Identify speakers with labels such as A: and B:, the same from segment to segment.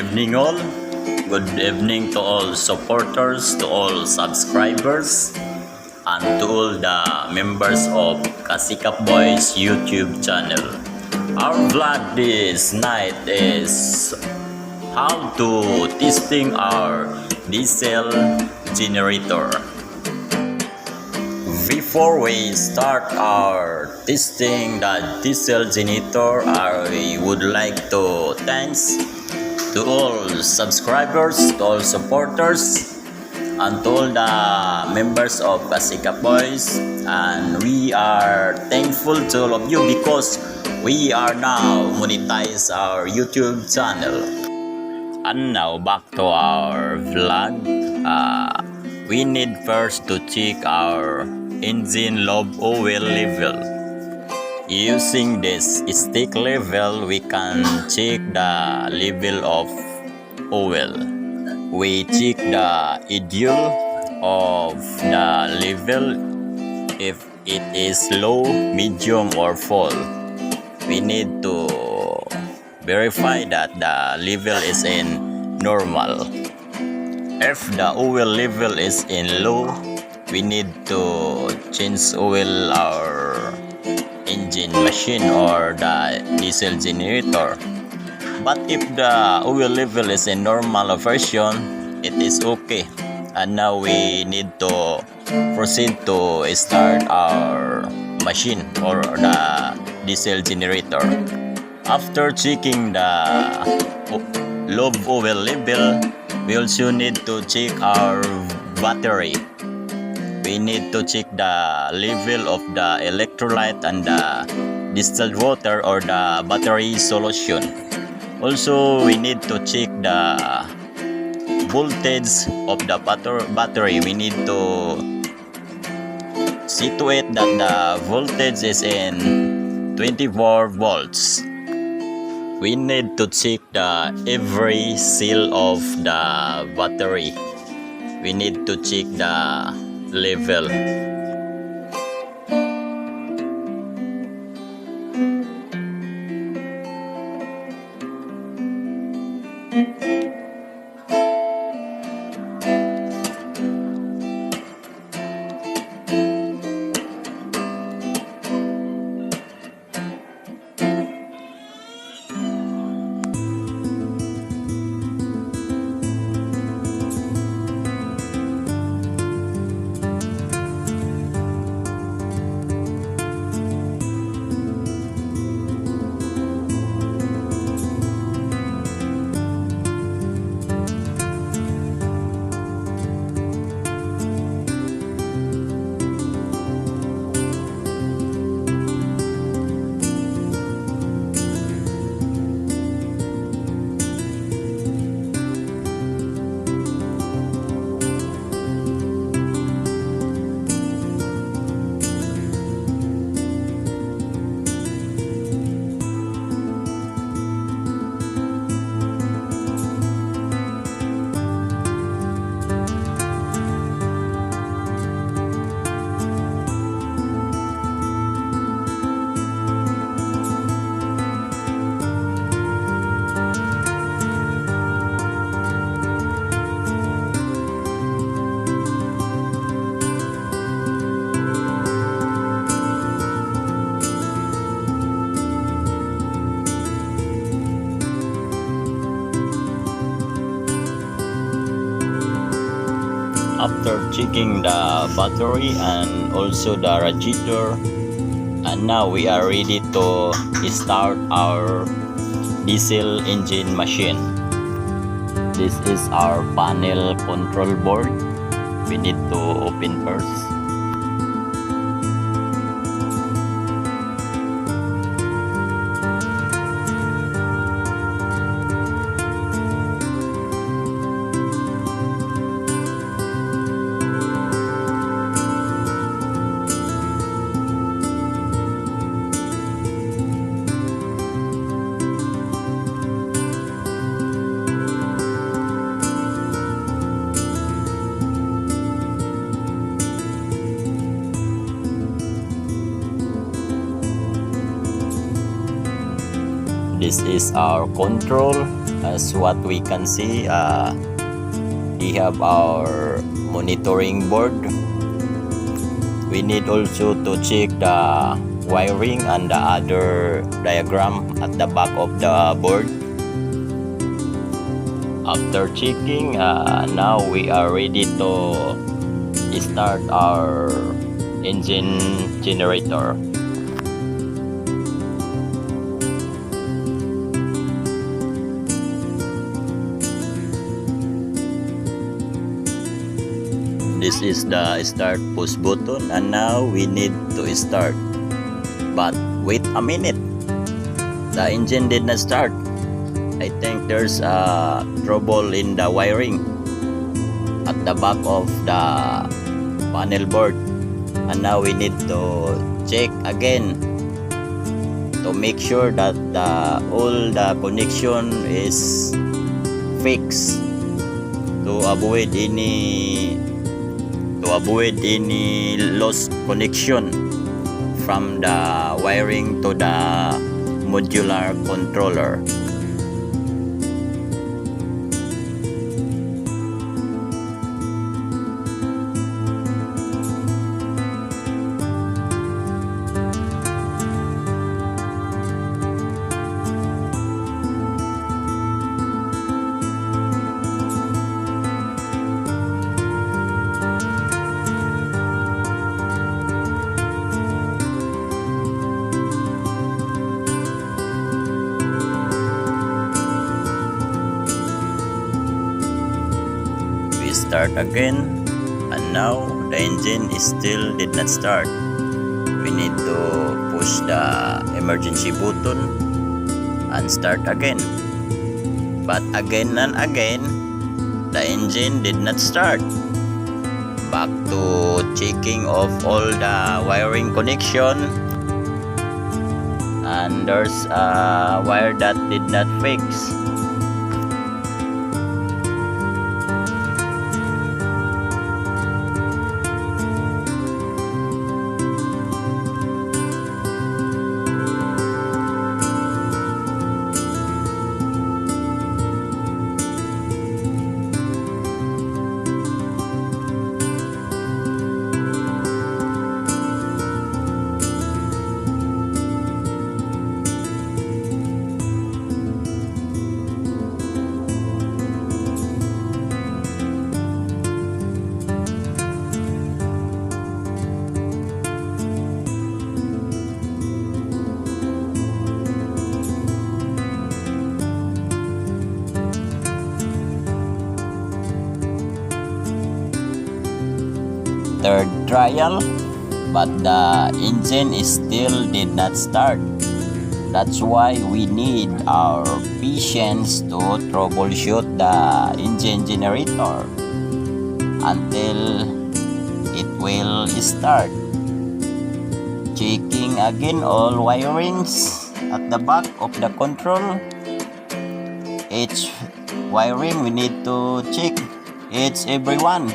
A: evening all. Good evening to all supporters, to all subscribers, and to all the members of Kasikap Boys YouTube channel. Our vlog this night is how to testing our diesel generator. Before we start our testing the diesel generator, I would like to thanks to all subscribers, to all supporters, and to all the members of Kasikap Boys. And we are thankful to all of you because we are now monetize our YouTube channel. And now back to our vlog. We need first to check our engine lobe oil level. Using this stick level, we can check the level of oil. We check the idle of the level if it is low, medium, or full. We need to verify that the level is in normal. If the oil level is in low, we need to change oil our engine machine or the diesel generator. But if the oil level is in normal version, it is okay. And now we need to proceed to start our machine or the diesel generator. After checking the lobe oil level, we also need to check our battery. We need to check the level of the electrolyte and the distilled water or the battery solution. Also, we need to check the voltage of the battery. We need to situate that the voltage is in 24 volts. We need to check the every cell of the battery. We need to check the level. After checking the battery and also the radiator, and now we are ready to start our diesel engine machine. This is our panel control board. We need to open first. This is our control, As what we can see, we have our monitoring board. We need also to check the wiring and the other diagram at the back of the board. After checking, now we are ready to start our engine generator. This is the start push button, and now we need to start. But wait a minute, the engine did not start. I think there's a trouble in the wiring at the back of the panel board, and now we need to check again to make sure that all the connection is fixed to avoid any lost connection from the wiring to the modular controller. Start again, and now the engine still did not start. We need to push the emergency button and start again, but again and again the engine did not start. Back to checking of all the wiring connection, and there's a wire that did not fix. Third trial, but the engine still did not start. That's why we need our patience to troubleshoot the engine generator until it will start. Checking again all wirings at the back of the control. Each wiring we need to check every one.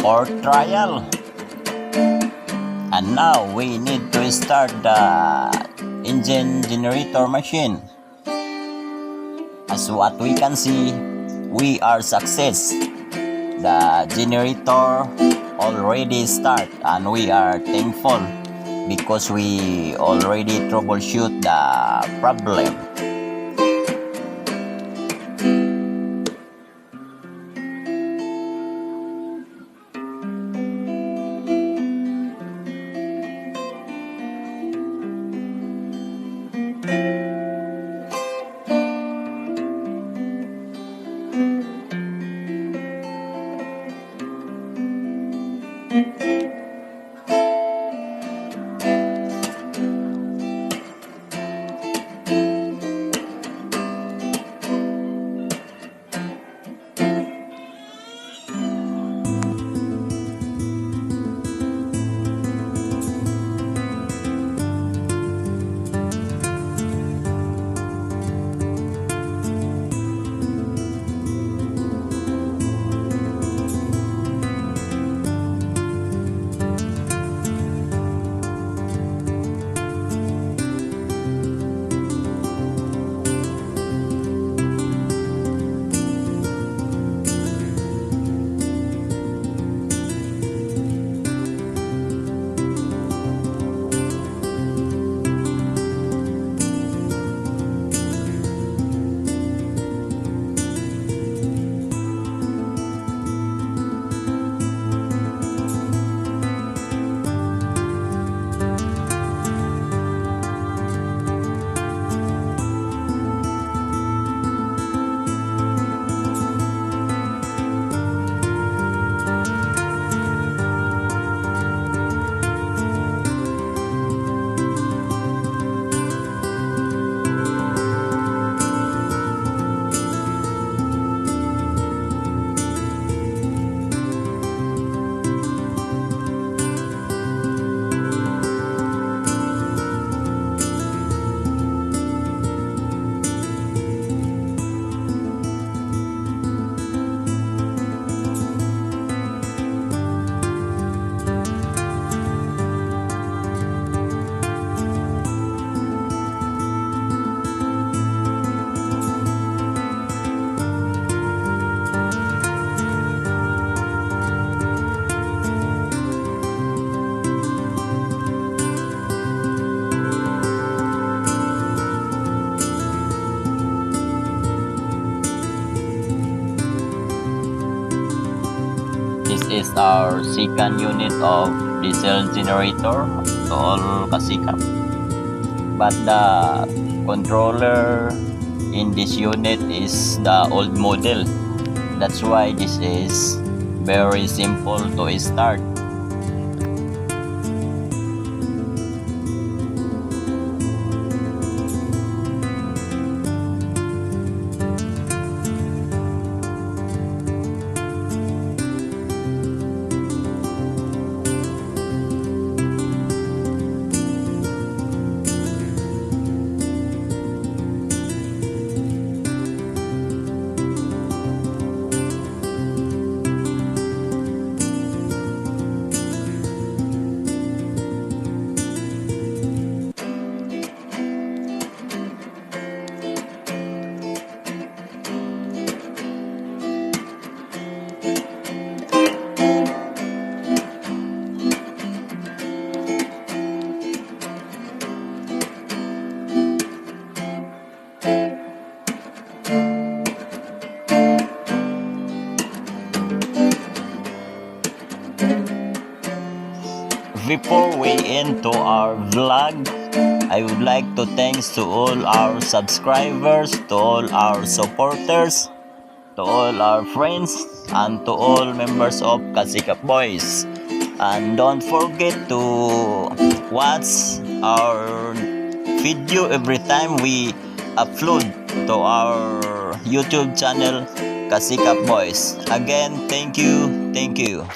A: Fourth trial, and now we need to start the engine generator machine. As what we can see, we are success. The generator already start, and we are thankful because we already troubleshoot the problem. This is our second unit of diesel generator to all kasikap. But the controller in this unit is the old model. That's why this is very simple to start. Before we end to our vlog, I would like to thanks to all our subscribers, to all our supporters, to all our friends, and to all members of Kasikap Boys. And don't forget to watch our video every time we upload to our YouTube channel Kasikap Boys. Again, thank you.